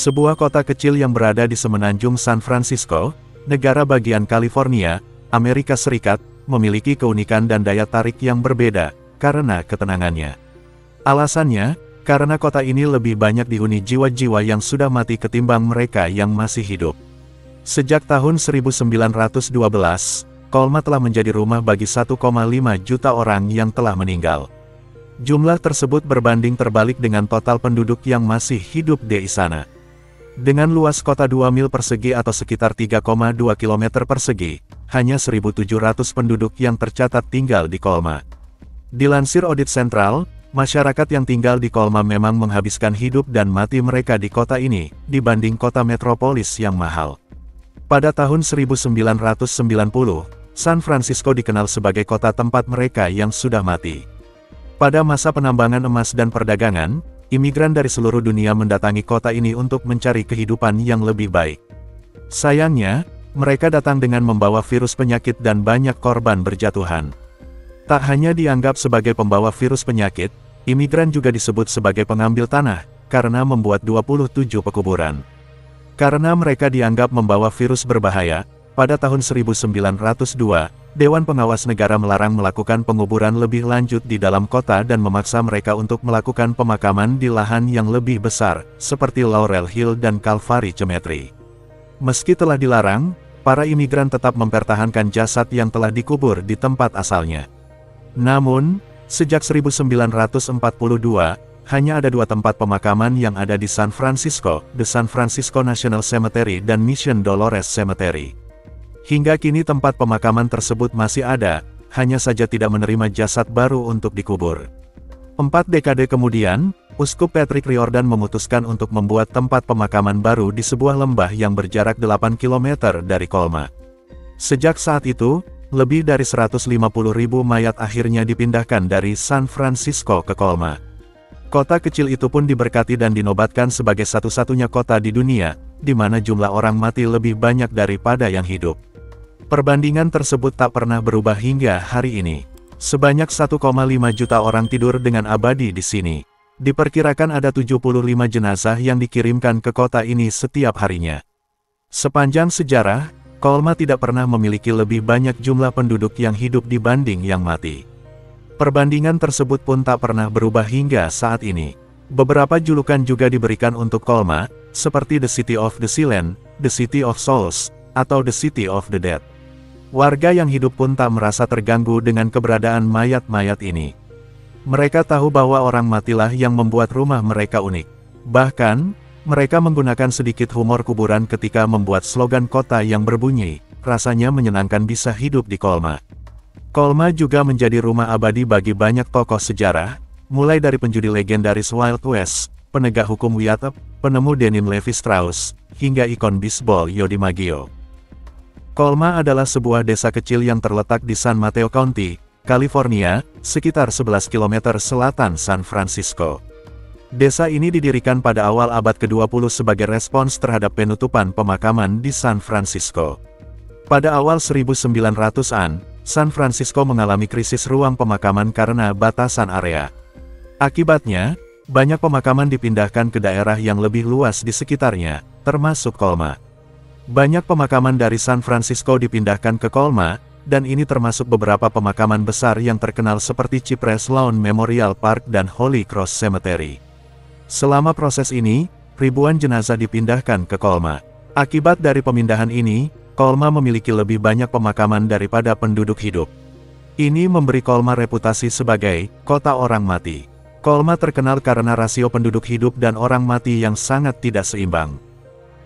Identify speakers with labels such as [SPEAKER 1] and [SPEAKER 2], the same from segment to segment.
[SPEAKER 1] sebuah kota kecil yang berada di semenanjung San Francisco, negara bagian California, Amerika Serikat, memiliki keunikan dan daya tarik yang berbeda, karena ketenangannya. Alasannya, karena kota ini lebih banyak dihuni jiwa-jiwa yang sudah mati ketimbang mereka yang masih hidup. Sejak tahun 1912, Colma telah menjadi rumah bagi 1,5 juta orang yang telah meninggal. Jumlah tersebut berbanding terbalik dengan total penduduk yang masih hidup di sana. Dengan luas kota 2 mil persegi atau sekitar 3,2 km persegi, hanya 1.700 penduduk yang tercatat tinggal di Colma. Dilansir Audit Sentral, masyarakat yang tinggal di Colma memang menghabiskan hidup dan mati mereka di kota ini, dibanding kota metropolis yang mahal. Pada tahun 1990, San Francisco dikenal sebagai kota tempat mereka yang sudah mati. Pada masa penambangan emas dan perdagangan, imigran dari seluruh dunia mendatangi kota ini untuk mencari kehidupan yang lebih baik. Sayangnya, mereka datang dengan membawa virus penyakit dan banyak korban berjatuhan. Tak hanya dianggap sebagai pembawa virus penyakit, imigran juga disebut sebagai pengambil tanah, karena membuat 27 pekuburan. Karena mereka dianggap membawa virus berbahaya, pada tahun 1902, Dewan Pengawas Negara melarang melakukan penguburan lebih lanjut di dalam kota dan memaksa mereka untuk melakukan pemakaman di lahan yang lebih besar, seperti Laurel Hill dan Calvary Cemetery. Meski telah dilarang, para imigran tetap mempertahankan jasad yang telah dikubur di tempat asalnya. Namun, sejak 1942, hanya ada 2 tempat pemakaman yang ada di San Francisco, The San Francisco National Cemetery dan Mission Dolores Cemetery. Hingga kini tempat pemakaman tersebut masih ada, hanya saja tidak menerima jasad baru untuk dikubur. 4 dekade kemudian, Uskup Patrick Riordan memutuskan untuk membuat tempat pemakaman baru di sebuah lembah yang berjarak 8 km dari Colma. Sejak saat itu, lebih dari 150.000 mayat akhirnya dipindahkan dari San Francisco ke Colma. Kota kecil itu pun diberkati dan dinobatkan sebagai satu-satunya kota di dunia, di mana jumlah orang mati lebih banyak daripada yang hidup. Perbandingan tersebut tak pernah berubah hingga hari ini. Sebanyak 1,5 juta orang tidur dengan abadi di sini. Diperkirakan ada 75 jenazah yang dikirimkan ke kota ini setiap harinya. Sepanjang sejarah, Colma tidak pernah memiliki lebih banyak jumlah penduduk yang hidup dibanding yang mati. Perbandingan tersebut pun tak pernah berubah hingga saat ini. Beberapa julukan juga diberikan untuk Colma, seperti The City of the Silent, The City of Souls, atau The City of the Dead. Warga yang hidup pun tak merasa terganggu dengan keberadaan mayat-mayat ini. Mereka tahu bahwa orang matilah yang membuat rumah mereka unik. Bahkan, mereka menggunakan sedikit humor kuburan ketika membuat slogan kota yang berbunyi, rasanya menyenangkan bisa hidup di Colma. Colma juga menjadi rumah abadi bagi banyak tokoh sejarah, mulai dari penjudi legendaris Wild West, penegak hukum Wyatt Earp, penemu denim Levi Strauss, hingga ikon bisbol Joe DiMaggio. Colma adalah sebuah desa kecil yang terletak di San Mateo County, California, sekitar 11 km selatan San Francisco. Desa ini didirikan pada awal abad ke-20 sebagai respons terhadap penutupan pemakaman di San Francisco. Pada awal 1900-an, San Francisco mengalami krisis ruang pemakaman karena batasan area. Akibatnya, banyak pemakaman dipindahkan ke daerah yang lebih luas di sekitarnya, termasuk Colma. Banyak pemakaman dari San Francisco dipindahkan ke Colma, dan ini termasuk beberapa pemakaman besar yang terkenal seperti Cypress Lawn Memorial Park dan Holy Cross Cemetery. Selama proses ini, ribuan jenazah dipindahkan ke Colma. Akibat dari pemindahan ini, Colma memiliki lebih banyak pemakaman daripada penduduk hidup. Ini memberi Colma reputasi sebagai kota orang mati. Colma terkenal karena rasio penduduk hidup dan orang mati yang sangat tidak seimbang.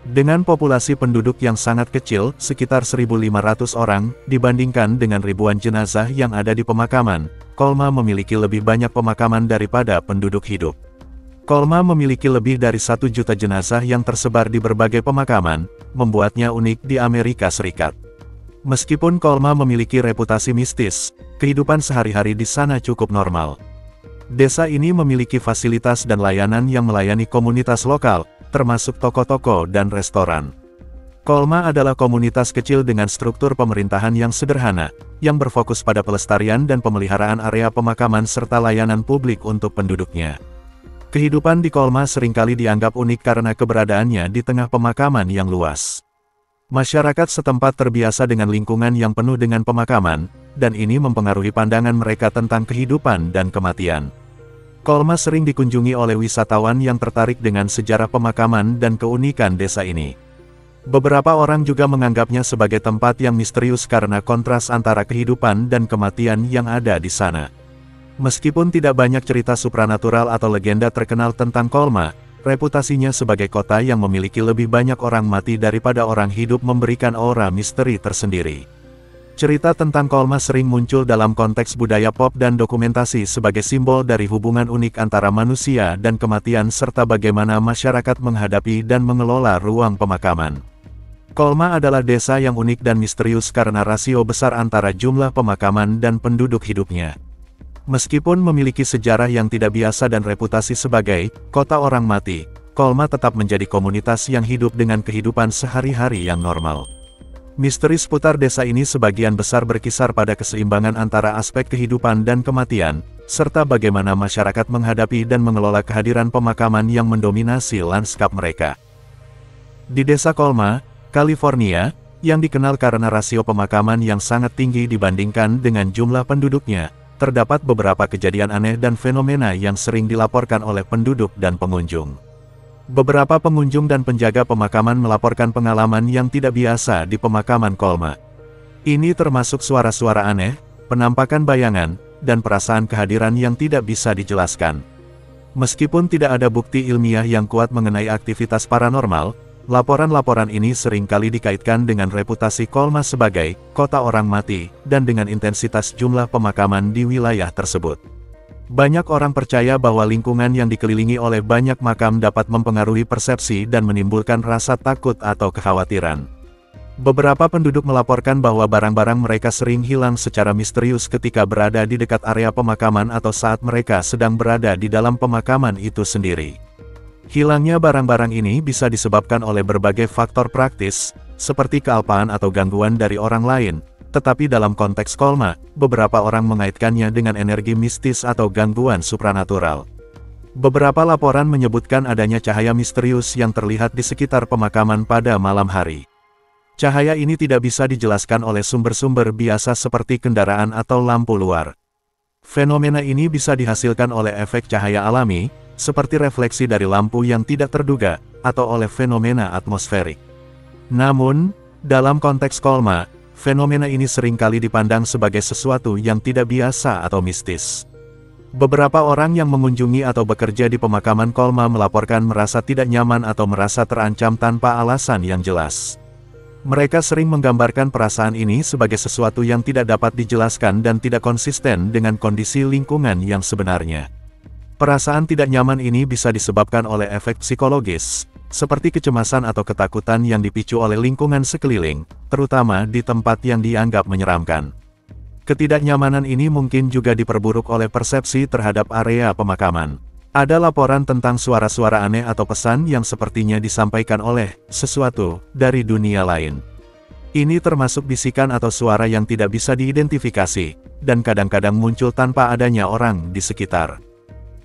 [SPEAKER 1] Dengan populasi penduduk yang sangat kecil, sekitar 1.500 orang, dibandingkan dengan ribuan jenazah yang ada di pemakaman, Colma memiliki lebih banyak pemakaman daripada penduduk hidup. Colma memiliki lebih dari 1 juta jenazah yang tersebar di berbagai pemakaman, membuatnya unik di Amerika Serikat. Meskipun Colma memiliki reputasi mistis, kehidupan sehari-hari di sana cukup normal. Desa ini memiliki fasilitas dan layanan yang melayani komunitas lokal, termasuk toko-toko dan restoran. Colma adalah komunitas kecil dengan struktur pemerintahan yang sederhana, yang berfokus pada pelestarian dan pemeliharaan area pemakaman serta layanan publik untuk penduduknya. Kehidupan di Kolma seringkali dianggap unik karena keberadaannya di tengah pemakaman yang luas. Masyarakat setempat terbiasa dengan lingkungan yang penuh dengan pemakaman, dan ini mempengaruhi pandangan mereka tentang kehidupan dan kematian. Kolma sering dikunjungi oleh wisatawan yang tertarik dengan sejarah pemakaman dan keunikan desa ini. Beberapa orang juga menganggapnya sebagai tempat yang misterius karena kontras antara kehidupan dan kematian yang ada di sana. Meskipun tidak banyak cerita supranatural atau legenda terkenal tentang Kolma, reputasinya sebagai kota yang memiliki lebih banyak orang mati daripada orang hidup memberikan aura misteri tersendiri. Cerita tentang Kolma sering muncul dalam konteks budaya pop dan dokumentasi sebagai simbol dari hubungan unik antara manusia dan kematian serta bagaimana masyarakat menghadapi dan mengelola ruang pemakaman. Kolma adalah desa yang unik dan misterius karena rasio besar antara jumlah pemakaman dan penduduk hidupnya. Meskipun memiliki sejarah yang tidak biasa dan reputasi sebagai kota orang mati, Kolma tetap menjadi komunitas yang hidup dengan kehidupan sehari-hari yang normal. Misteri seputar desa ini sebagian besar berkisar pada keseimbangan antara aspek kehidupan dan kematian, serta bagaimana masyarakat menghadapi dan mengelola kehadiran pemakaman yang mendominasi lanskap mereka. Di desa Kolma, California, yang dikenal karena rasio pemakaman yang sangat tinggi dibandingkan dengan jumlah penduduknya, terdapat beberapa kejadian aneh dan fenomena yang sering dilaporkan oleh penduduk dan pengunjung. Beberapa pengunjung dan penjaga pemakaman melaporkan pengalaman yang tidak biasa di pemakaman Kolma. Ini termasuk suara-suara aneh, penampakan bayangan, dan perasaan kehadiran yang tidak bisa dijelaskan. Meskipun tidak ada bukti ilmiah yang kuat mengenai aktivitas paranormal, laporan-laporan ini seringkali dikaitkan dengan reputasi Kolma sebagai kota orang mati, dan dengan intensitas jumlah pemakaman di wilayah tersebut. Banyak orang percaya bahwa lingkungan yang dikelilingi oleh banyak makam dapat mempengaruhi persepsi dan menimbulkan rasa takut atau kekhawatiran. Beberapa penduduk melaporkan bahwa barang-barang mereka sering hilang secara misterius ketika berada di dekat area pemakaman atau saat mereka sedang berada di dalam pemakaman itu sendiri. Hilangnya barang-barang ini bisa disebabkan oleh berbagai faktor praktis, seperti kealpaan atau gangguan dari orang lain, tetapi dalam konteks Kolma, beberapa orang mengaitkannya dengan energi mistis atau gangguan supranatural. Beberapa laporan menyebutkan adanya cahaya misterius yang terlihat di sekitar pemakaman pada malam hari. Cahaya ini tidak bisa dijelaskan oleh sumber-sumber biasa seperti kendaraan atau lampu luar. Fenomena ini bisa dihasilkan oleh efek cahaya alami, seperti refleksi dari lampu yang tidak terduga, atau oleh fenomena atmosferik. Namun, dalam konteks Kolma, fenomena ini seringkali dipandang sebagai sesuatu yang tidak biasa atau mistis. Beberapa orang yang mengunjungi atau bekerja di pemakaman Kolma melaporkan merasa tidak nyaman atau merasa terancam tanpa alasan yang jelas. Mereka sering menggambarkan perasaan ini sebagai sesuatu yang tidak dapat dijelaskan dan tidak konsisten dengan kondisi lingkungan yang sebenarnya. Perasaan tidak nyaman ini bisa disebabkan oleh efek psikologis, seperti kecemasan atau ketakutan yang dipicu oleh lingkungan sekeliling, terutama di tempat yang dianggap menyeramkan. Ketidaknyamanan ini mungkin juga diperburuk oleh persepsi terhadap area pemakaman. Ada laporan tentang suara-suara aneh atau pesan yang sepertinya disampaikan oleh sesuatu dari dunia lain. Ini termasuk bisikan atau suara yang tidak bisa diidentifikasi, dan kadang-kadang muncul tanpa adanya orang di sekitar.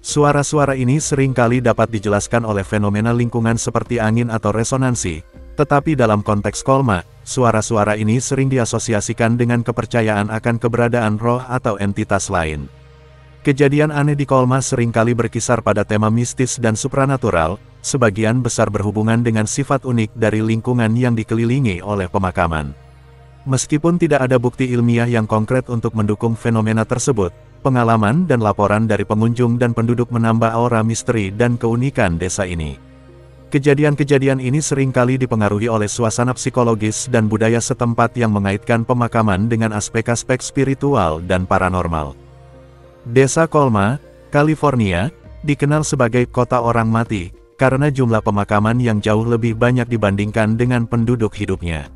[SPEAKER 1] Suara-suara ini seringkali dapat dijelaskan oleh fenomena lingkungan seperti angin atau resonansi, tetapi dalam konteks Kolma, suara-suara ini sering diasosiasikan dengan kepercayaan akan keberadaan roh atau entitas lain. Kejadian aneh di Kolma seringkali berkisar pada tema mistis dan supranatural, sebagian besar berhubungan dengan sifat unik dari lingkungan yang dikelilingi oleh pemakaman. Meskipun tidak ada bukti ilmiah yang konkret untuk mendukung fenomena tersebut, pengalaman dan laporan dari pengunjung dan penduduk menambah aura misteri dan keunikan desa ini. Kejadian-kejadian ini seringkali dipengaruhi oleh suasana psikologis dan budaya setempat yang mengaitkan pemakaman dengan aspek-aspek spiritual dan paranormal. Desa Kolma, California, dikenal sebagai kota orang mati, karena jumlah pemakaman yang jauh lebih banyak dibandingkan dengan penduduk hidupnya.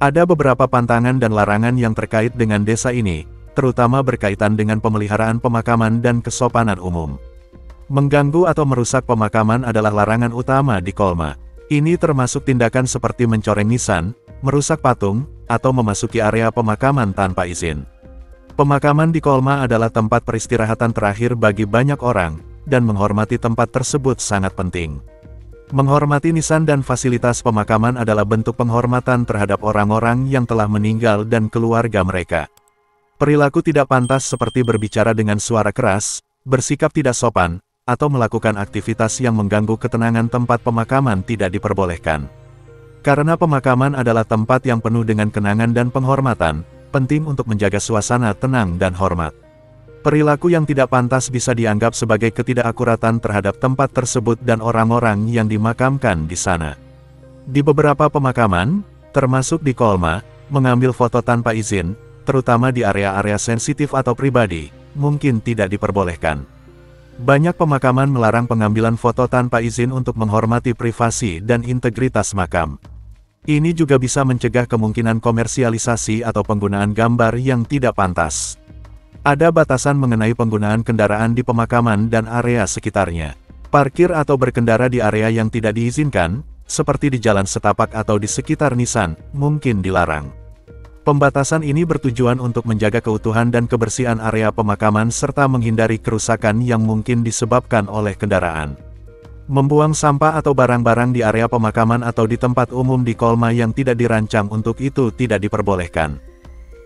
[SPEAKER 1] Ada beberapa pantangan dan larangan yang terkait dengan desa ini, terutama berkaitan dengan pemeliharaan pemakaman dan kesopanan umum. Mengganggu atau merusak pemakaman adalah larangan utama di Kolma. Ini termasuk tindakan seperti mencoreng nisan, merusak patung, atau memasuki area pemakaman tanpa izin. Pemakaman di Kolma adalah tempat peristirahatan terakhir bagi banyak orang, dan menghormati tempat tersebut sangat penting. Menghormati nisan dan fasilitas pemakaman adalah bentuk penghormatan terhadap orang-orang yang telah meninggal dan keluarga mereka. Perilaku tidak pantas seperti berbicara dengan suara keras, bersikap tidak sopan, atau melakukan aktivitas yang mengganggu ketenangan tempat pemakaman tidak diperbolehkan. Karena pemakaman adalah tempat yang penuh dengan kenangan dan penghormatan, penting untuk menjaga suasana tenang dan hormat. Perilaku yang tidak pantas bisa dianggap sebagai ketidakakuratan terhadap tempat tersebut dan orang-orang yang dimakamkan di sana. Di beberapa pemakaman, termasuk di Colma, mengambil foto tanpa izin, terutama di area-area sensitif atau pribadi, mungkin tidak diperbolehkan. Banyak pemakaman melarang pengambilan foto tanpa izin untuk menghormati privasi dan integritas makam. Ini juga bisa mencegah kemungkinan komersialisasi atau penggunaan gambar yang tidak pantas. Ada batasan mengenai penggunaan kendaraan di pemakaman dan area sekitarnya. Parkir atau berkendara di area yang tidak diizinkan, seperti di jalan setapak atau di sekitar nisan, mungkin dilarang. Pembatasan ini bertujuan untuk menjaga keutuhan dan kebersihan area pemakaman serta menghindari kerusakan yang mungkin disebabkan oleh kendaraan. Membuang sampah atau barang-barang di area pemakaman atau di tempat umum di Colma yang tidak dirancang untuk itu tidak diperbolehkan.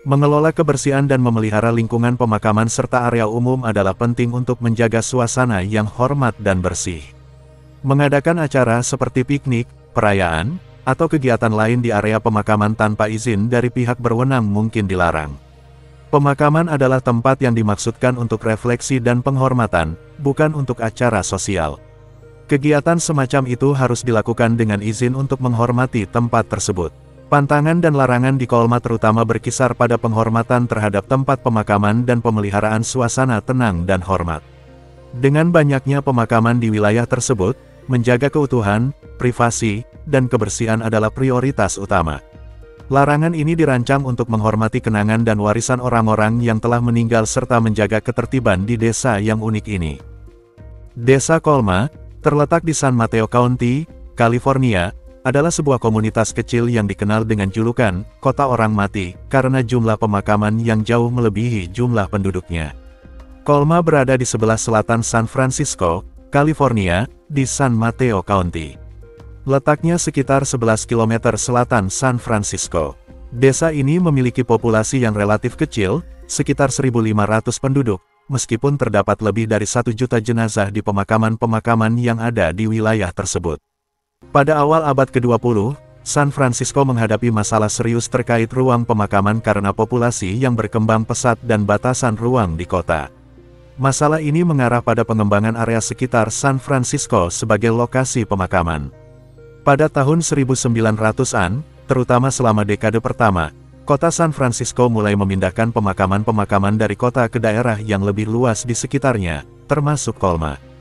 [SPEAKER 1] Mengelola kebersihan dan memelihara lingkungan pemakaman serta area umum adalah penting untuk menjaga suasana yang hormat dan bersih. Mengadakan acara seperti piknik, perayaan, atau kegiatan lain di area pemakaman tanpa izin dari pihak berwenang mungkin dilarang. Pemakaman adalah tempat yang dimaksudkan untuk refleksi dan penghormatan, bukan untuk acara sosial. Kegiatan semacam itu harus dilakukan dengan izin untuk menghormati tempat tersebut. Pantangan dan larangan di Colma terutama berkisar pada penghormatan terhadap tempat pemakaman dan pemeliharaan suasana tenang dan hormat. Dengan banyaknya pemakaman di wilayah tersebut, menjaga keutuhan, privasi, dan kebersihan adalah prioritas utama. Larangan ini dirancang untuk menghormati kenangan dan warisan orang-orang yang telah meninggal serta menjaga ketertiban di desa yang unik ini. Desa Colma, terletak di San Mateo County, California, adalah sebuah komunitas kecil yang dikenal dengan julukan, Kota Orang Mati, karena jumlah pemakaman yang jauh melebihi jumlah penduduknya. Colma berada di sebelah selatan San Francisco, California, di San Mateo County. Letaknya sekitar 11 km selatan San Francisco. Desa ini memiliki populasi yang relatif kecil, sekitar 1.500 penduduk, meskipun terdapat lebih dari 1 juta jenazah di pemakaman-pemakaman yang ada di wilayah tersebut. Pada awal abad ke-20, San Francisco menghadapi masalah serius terkait ruang pemakaman karena populasi yang berkembang pesat dan batasan ruang di kota. Masalah ini mengarah pada pengembangan area sekitar San Francisco sebagai lokasi pemakaman. Pada tahun 1900-an, terutama selama dekade pertama, kota San Francisco mulai memindahkan pemakaman-pemakaman dari kota ke daerah yang lebih luas di sekitarnya, termasuk Colma.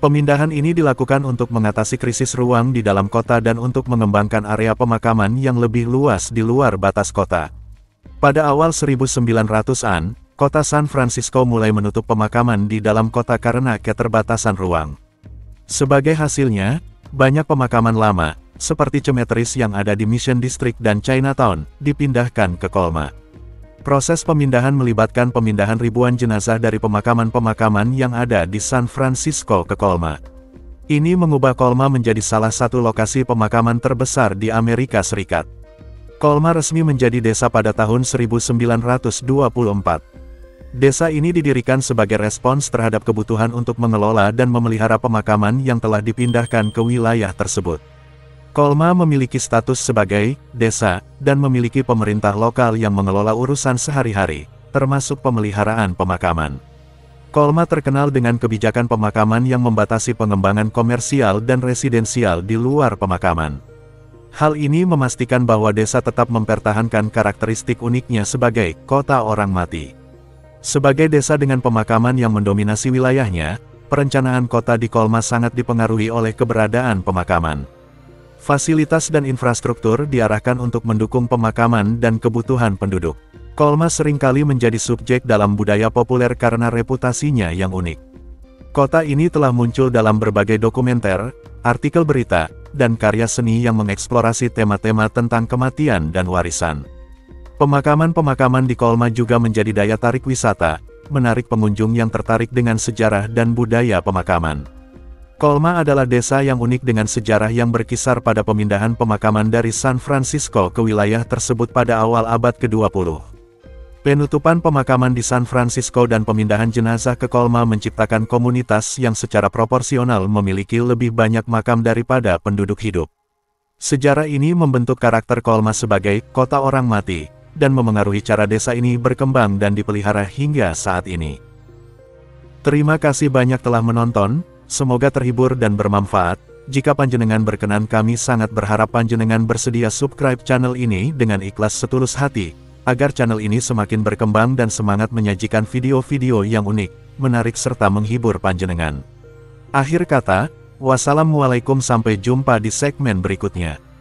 [SPEAKER 1] Pemindahan ini dilakukan untuk mengatasi krisis ruang di dalam kota dan untuk mengembangkan area pemakaman yang lebih luas di luar batas kota. Pada awal 1900-an, kota San Francisco mulai menutup pemakaman di dalam kota karena keterbatasan ruang. Sebagai hasilnya, banyak pemakaman lama, seperti Cemeteries yang ada di Mission District dan Chinatown, dipindahkan ke Colma. Proses pemindahan melibatkan pemindahan ribuan jenazah dari pemakaman-pemakaman yang ada di San Francisco ke Colma. Ini mengubah Colma menjadi salah satu lokasi pemakaman terbesar di Amerika Serikat. Colma resmi menjadi desa pada tahun 1924. Desa ini didirikan sebagai respons terhadap kebutuhan untuk mengelola dan memelihara pemakaman yang telah dipindahkan ke wilayah tersebut. Colma memiliki status sebagai desa, dan memiliki pemerintah lokal yang mengelola urusan sehari-hari, termasuk pemeliharaan pemakaman. Colma terkenal dengan kebijakan pemakaman yang membatasi pengembangan komersial dan residensial di luar pemakaman. Hal ini memastikan bahwa desa tetap mempertahankan karakteristik uniknya sebagai kota orang mati. Sebagai desa dengan pemakaman yang mendominasi wilayahnya, perencanaan kota di Colma sangat dipengaruhi oleh keberadaan pemakaman. Fasilitas dan infrastruktur diarahkan untuk mendukung pemakaman dan kebutuhan penduduk. Colma seringkali menjadi subjek dalam budaya populer karena reputasinya yang unik. Kota ini telah muncul dalam berbagai dokumenter, artikel berita, dan karya seni yang mengeksplorasi tema-tema tentang kematian dan warisan. Pemakaman-pemakaman di Colma juga menjadi daya tarik wisata, menarik pengunjung yang tertarik dengan sejarah dan budaya pemakaman. Colma adalah desa yang unik dengan sejarah yang berkisar pada pemindahan pemakaman dari San Francisco ke wilayah tersebut pada awal abad ke-20. Penutupan pemakaman di San Francisco dan pemindahan jenazah ke Colma menciptakan komunitas yang secara proporsional memiliki lebih banyak makam daripada penduduk hidup. Sejarah ini membentuk karakter Colma sebagai kota orang mati, dan memengaruhi cara desa ini berkembang dan dipelihara hingga saat ini. Terima kasih banyak telah menonton, semoga terhibur dan bermanfaat. Jika panjenengan berkenan, kami sangat berharap panjenengan bersedia subscribe channel ini dengan ikhlas setulus hati, agar channel ini semakin berkembang dan semangat menyajikan video-video yang unik, menarik serta menghibur panjenengan. Akhir kata, wassalamualaikum, sampai jumpa di segmen berikutnya.